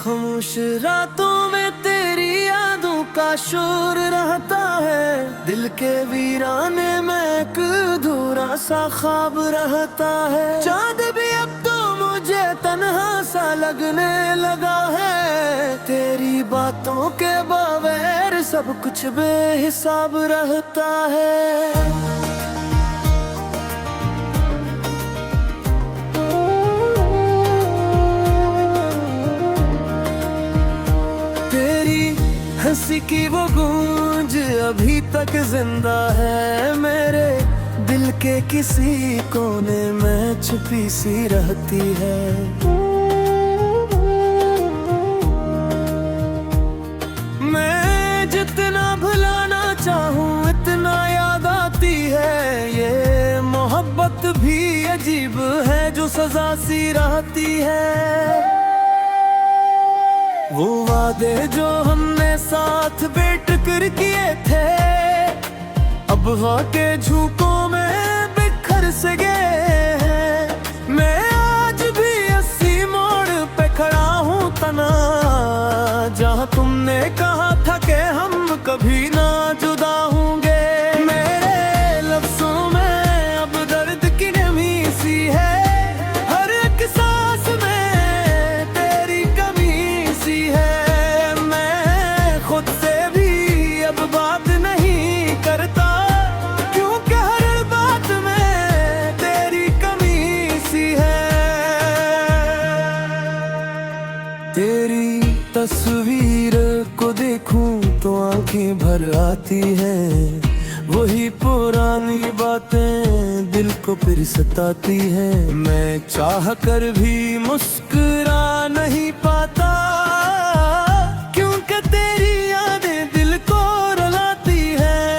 खामोश रातों में तेरी यादों का शोर रहता है। दिल के वीराने में एक अधूरा सा ख्वाब रहता है। चांद भी अब तो मुझे तन्हा सा लगने लगा है। तेरी बातों के बगैर सब कुछ बेहिसाब रहता है। हंसी की वो गूंज अभी तक जिंदा है। मेरे दिल के किसी कोने में छुपी सी रहती है। मैं जितना भुलाना चाहूँ इतना याद आती है। ये मोहब्बत भी अजीब है जो सजा सी रहती है। वो वादे जो हमने साथ बैठ कर किए थे अब हवा के झोंकों में बिखर से गए हैं। मैं आज भी अस्सी मोड़ पे खड़ा हूँ तना, जहाँ तुमने कहा था कि हम कभी ना जुदा होंगे। मेरे लफ्जों में अब दर्द की नमी सी है। हर एक सांस में तेरी कमी सी है। मैं खुद से भी अब बात नहीं करता, क्योंकि हर बात में तेरी कमी सी है। तेरी तस्वीर को देखूं तो आंखें भर आती हैं। वही पुरानी बातें दिल को फिर सताती हैं। मैं चाह कर भी मुस्कुरा नहीं पाता, क्योंकि तेरी यादें दिल को रुलाती हैं।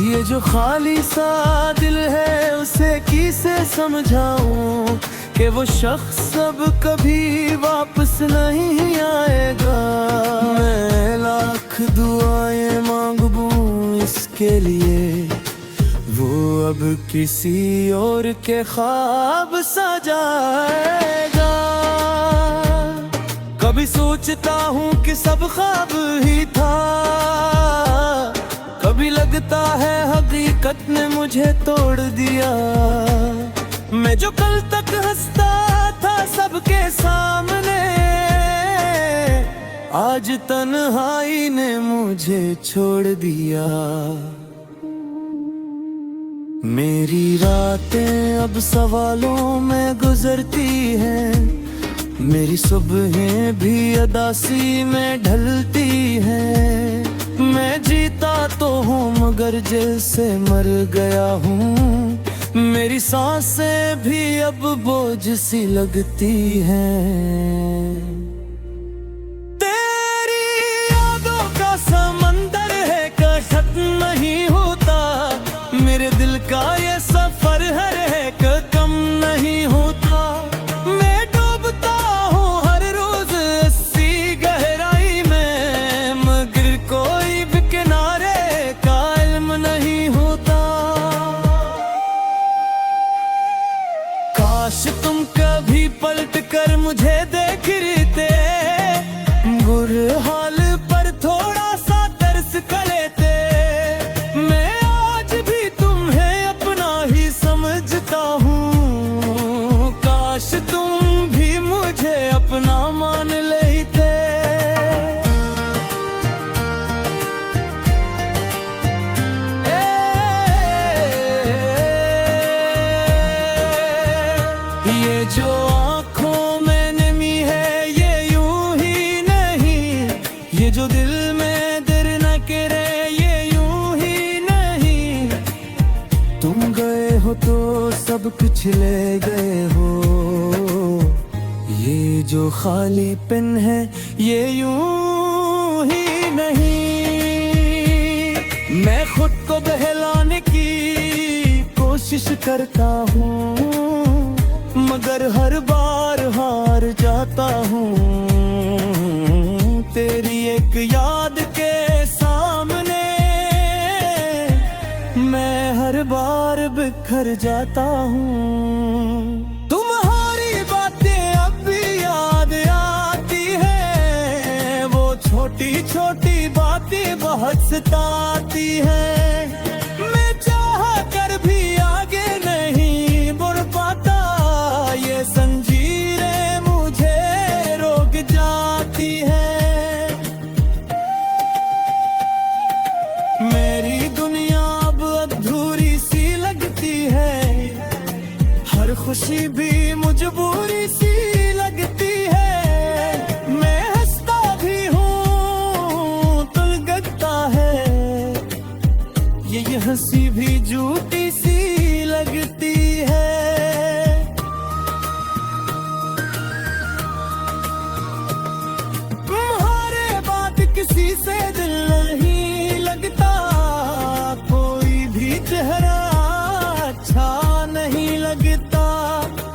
ये जो खाली सा दिल है उसे किसे समझाऊं कि वो शख्स अब कभी वापस नहीं आएगा। मैं लाख दुआएं मांगूं इसके लिए, वो अब किसी और के ख्वाब सजाएगा। कभी सोचता हूँ कि सब ख्वाब ही था, कभी लगता है हकीकत ने मुझे तोड़ दिया। मैं जो कल तक हंसता था सबके सामने, आज तन्हाई ने मुझे छोड़ दिया। मेरी रातें अब सवालों में गुजरती हैं। मेरी सुबहें भी अदासी में ढलती हैं। मैं जीता तो हूँ मगर जैसे मर गया हूँ। मेरी सांसें भी अब बोझ सी लगती हैं। तेरी यादों का समंदर है का खत्म नहीं होता। मेरे दिल का ये सफर हर है का कम नहीं होता। मैं डूबता हूँ हर रोज इसी गहराई में, मगर कोई भी किनारे का इल्म नहीं होता। काश तुम कभी पलट कर मुझे देख लेते, बुरे हाल पर थोड़ा सा तरस कर लेते। मैं आज भी तुम्हें अपना ही समझता हूँ। काश तुम भी मुझे अपना मान लेते। ये जो आँखों में नमी है ये यूं ही नहीं, ये जो दिल में दर न करे ये यूं ही नहीं। तुम गए हो तो सब कुछ ले गए हो। ये जो खालीपन है ये यूं ही नहीं। मैं खुद को बहलाने की कोशिश करता हूँ, मगर हर बार हार जाता हूँ। तेरी एक याद के सामने मैं हर बार बिखर बिखर जाता हूँ। तुम्हारी बातें अब भी याद आती है, वो छोटी छोटी बातें बहुत सताती है। मैं चाह कर भी आगे नहीं बढ़ पाता, ये जंजीरें मुझे रोक जाती है। मेरी दुनिया अब अधूरी सी लगती है, हर खुशी भी मजबूरी सी लगती है। मैं हंसता भी हूँ तो लगता है, ये हंसी भी झूठी सी लगती है। तुम्हारे बाद किसी से दिल नहीं लगता, कोई भी चेहरा अच्छा नहीं लगता।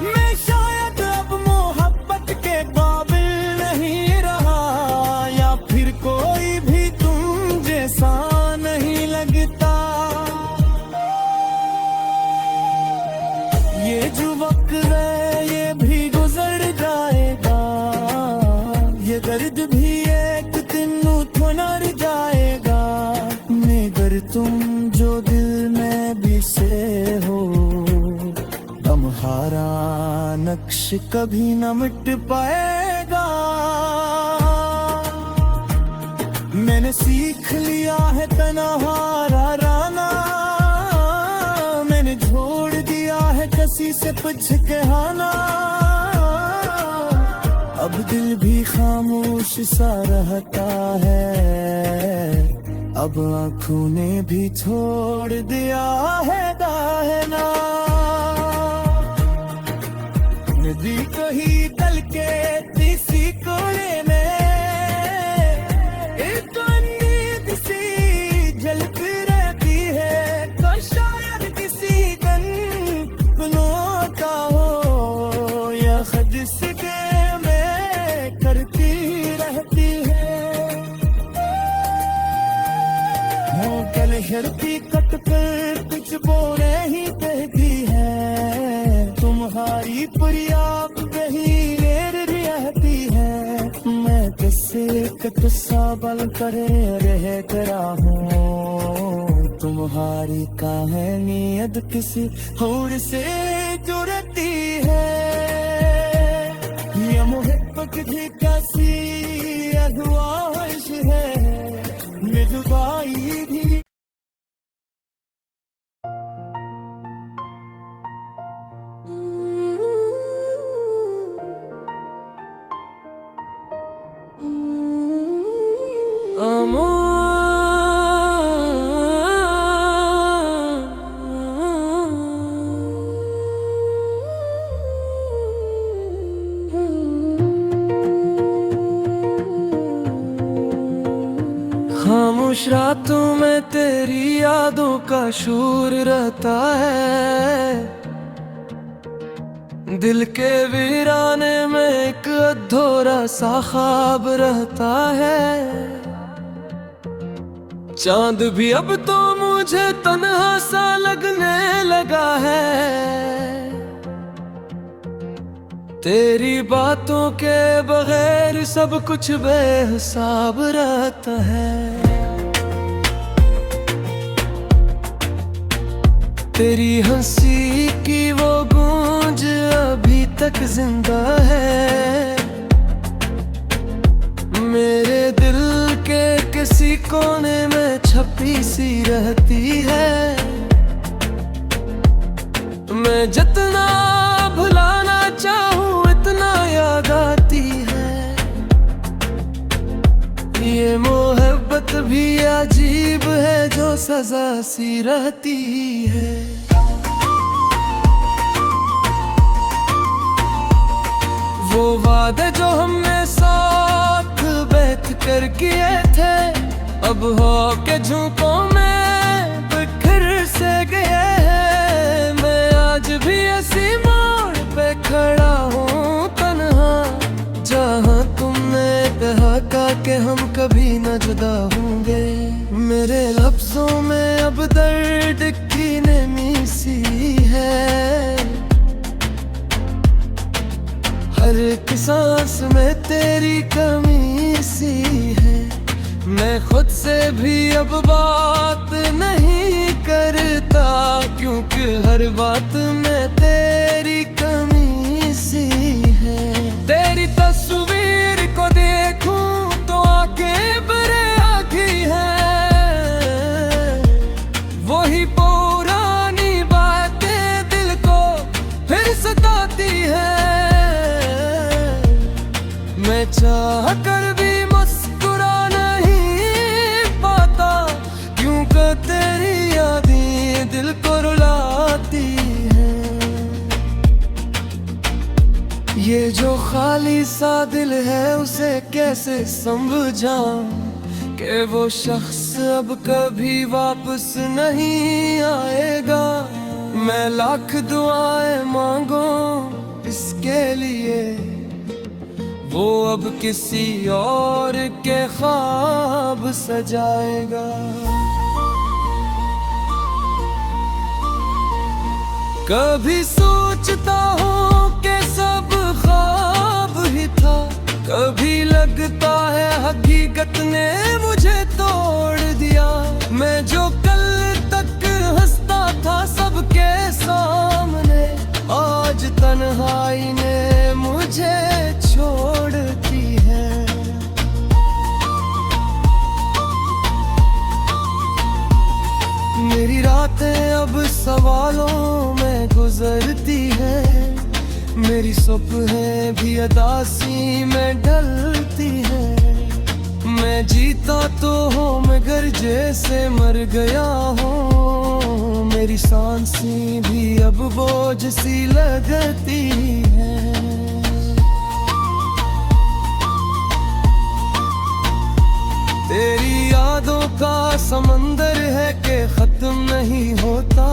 मैं शायद अब मोहब्बत के काबिल नहीं रहा, या फिर कोई भी तुम जैसा नहीं लगता। ये जो वक्त है ये भी गुजर जाएगा, ये दर्द भी एक दिन उतर जाएगा। मगर तुम जो दिल में भी से हो, तुम्हारा नक्श कभी न मिट पाएगा। मैंने सीख लिया है तन्हा रहना, मैंने छोड़ दिया है किसी से पूछ के आना। अब दिल भी खामोश सा रहता है, अब आँखों ने भी छोड़ दिया है गाना। नदी कहीं तल के किसी कोने में एक नींद सी झलक रहती है, तो शायद किसी दिन गुनों का हो या खुद से में करती रहती है। हो कल हरती कट कर कुछ बोले ही कहती है, तुम्हारी फरियाद कहीं लेर रहती है। मैं किससे किस्सा बल करे रह करा हूँ, तुम्हारी कहानियत किसी और से जुड़ती है। ये मोहब्बत भी कैसी अधवाइश है, मिलवाई भी। खामोश रातों में तेरी यादों का शोर रहता है, दिल के वीराने में एक अधूरा सा ख्वाब रहता है। चांद भी अब तो मुझे तन्हा सा लगने लगा है, तेरी बातों के बगैर सब कुछ बेहिसाब रहता है। तेरी हंसी की वो गूंज अभी तक जिंदा है, मेरे दिल के किसी कोने में छपी सी रहती है। मैं जितना भुलाना चाहूँ इतना याद आती है, ये मोहब्बत भी अजीब है जो सजा सी रहती है। वो वादे जो हमने साथ बैठ कर किए थे, अब हो के झोंकों में बिखर से गए हैं। मैं आज भी ऐसी मोड़ पे खड़ा हूँ तन्हा, जहाँ तुमने कहा कि हम कभी न जुदा होंगे। मेरे लफ्जों में अब दर्द की नमी सी है, है। हर एक सांस में तेरी कमी सी है। मैं खुद से भी अब बात नहीं करता, क्योंकि हर बात में तेरी कमी सी है। तेरी तस्वीर को देखूं तो आंखें भरे आती है। वही पुरानी बातें दिल को फिर सताती है। मैं चाह कर भी मुस्कुरा नहीं पाता, क्योंकि तेरी यादें दिल को रुलाती हैं। ये जो खाली सा दिल है उसे कैसे समझाऊं कि वो शख्स अब कभी वापस नहीं आएगा। मैं लाख दुआएं मांगू इसके लिए, वो अब किसी और के ख्वाब सजाएगा। कभी सोचता हूँ कि सब ख्वाब ही था, कभी लगता है हकीकत ने मुझे तोड़ दिया। मैं जो कल तक हंसता था सबके सामने, आज तन्हाई ने मुझे छोड़ती है। मेरी रातें अब सवालों में गुजरती है। मेरी सुबहें भी अदासी में ढलती है। मैं जीता तो हूँ मगर जैसे मर गया हूँ। मेरी सांसें भी अब बोझ सी लगती है। तेरी यादों का समंदर है कि खत्म नहीं होता।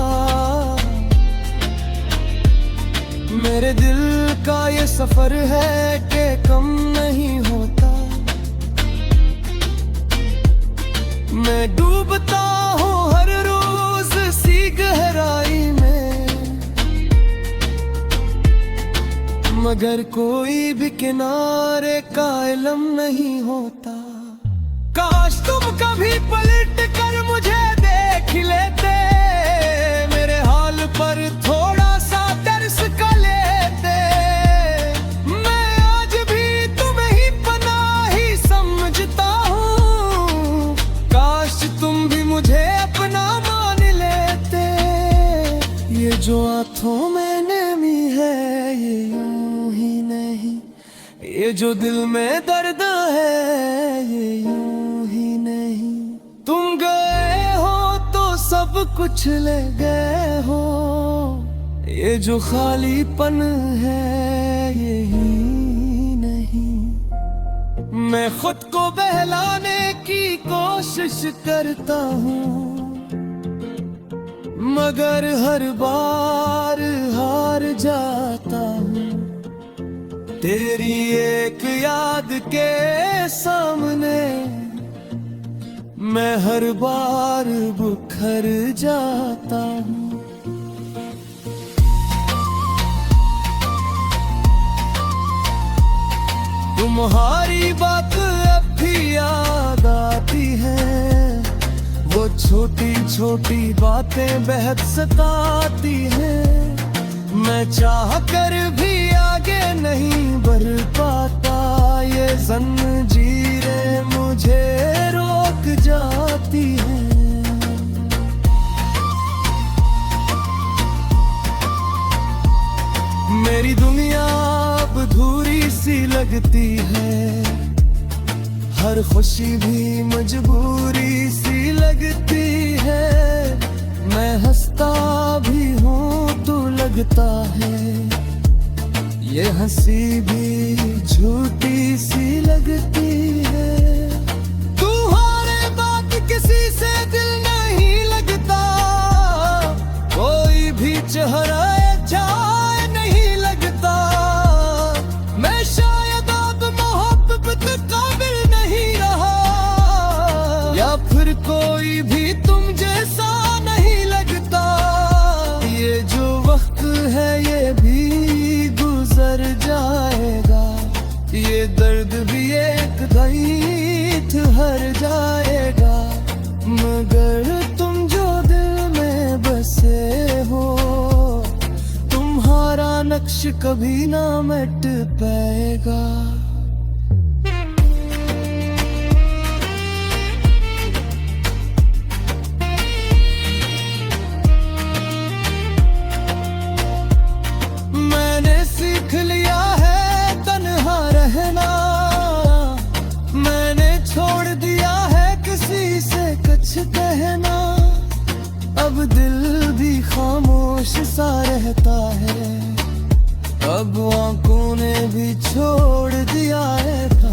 मेरे दिल का ये सफर है कि कम नहीं होता। मैं डूबता हूँ हर रोज सी गहराई में, मगर कोई भी किनारे का इल्म नहीं होता। काश तुम कभी पलट कर मुझे देख लेते, मेरे हाल पर थोड़ा सा तरस कर लेते। मैं आज भी तुम्हें ही पनाही समझता हूँ। काश तुम भी मुझे अपना मान लेते। ये जो आंखों में नमी है ये यूं ही नहीं, ये जो दिल में दर्द है ये यूं ही नहीं। तुम गए हो तो सब कुछ ले गए हो, ये जो खालीपन है ये ही नहीं। मैं खुद को बहलाने की कोशिश करता हूँ, मगर हर बार हार जाता हूँ। तेरी एक याद के सामने मैं हर बार बिखर जाता हूँ। तुम्हारी बात अब भी याद आती है। वो छोटी छोटी बातें बेहद सताती हैं। मैं चाह कर भी आगे नहीं बढ़ पाता। ये जंजीरें मुझे रोक जाती हैं। मेरी दुनिया अब अधूरी सी लगती है। हर खुशी भी मजबूरी सी लगती है। मैं हंसता भी हूँ तो लगता है ये हंसी भी झूठी सी लगती है। तुम्हारे बात किसी से दिल नहीं लगता, कोई भी चेहरा अच्छा नहीं लगता। मैं शायद अब मोहब्बत काबिल नहीं रहा, या फिर कोई भी तुम जैसा नहीं लगता। ये जो गीत हर जाएगा, मगर तुम जो दिल में बसे हो, तुम्हारा नक्श कभी ना मिट पाएगा। मैंने सीख लिया है तन्हा रहना, मैंने छोड़ दिया है किसी से कुछ कहना। अब दिल भी खामोश सा रहता है, अब आंखों ने भी छोड़ दिया है था।